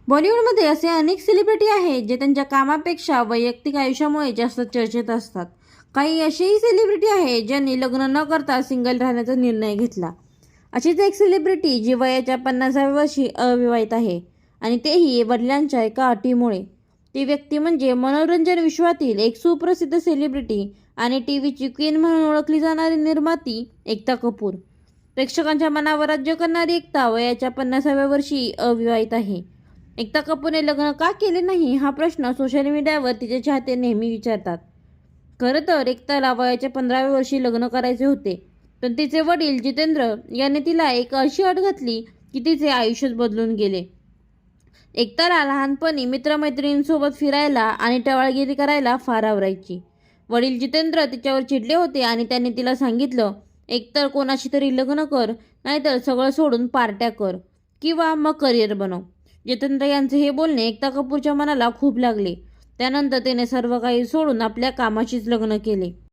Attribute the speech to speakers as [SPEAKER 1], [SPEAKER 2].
[SPEAKER 1] बॉलिवूडमध्ये असे अनेक सेलिब्रिटी आहेत जे त्यांच्या कामापेक्षा वैयक्तिक आयुष्यामुळे जास्त चर्चेत असतात. काही असेही सेलिब्रिटी आहेत ज्यांनी लग्न न करता सिंगल राहण्याचा निर्णय घेतला. अशीच एक सेलिब्रिटी जी वयाच्या 50व्या वर्षी अविवाहित आहे आणि तेही वडिलांच्या एका अटीमुळे. ती व्यक्ती म्हणजे मनोरंजन विश्वातील एक सुप्रसिद्ध सेलिब्रिटी आणि टीव्हीची क्वीन म्हणून ओळखली जाणारी निर्माती एकता कपूर. प्रेक्षकांच्या मनावर राज्य करणारी एकता वयाच्या 50व्या वर्षी अविवाहित आहे. एकता कपूरने लग्न का केले नाही हा प्रश्न सोशल मीडियावर तिचे चाहते नेहमी विचारतात. खरं तर एकताला वयाच्या 15व्या वर्षी लग्न करायचे होते, पण तिचे वडील जितेंद्र यांनी तिला एक अशी अट घातली की तिचे आयुष्यच बदलून गेले. एकताला लहानपणी मित्रमैत्रिणींसोबत फिरायला आणि टवाळगिरी करायला फार आवडायची. वडील जितेंद्र तिच्यावर चिडले होते आणि त्यांनी तिला सांगितलं, एकतर कोणाशी तरी लग्न कर, नाहीतर सगळं सोडून पार्ट्या कर किंवा मग करिअर बनव. जितेंद्र यांचे हे बोलणे एकता कपूरच्या मनाला खूप लागले. त्यानंतर तिने सर्व काही सोडून आपल्या कामाशीच लग्न केले.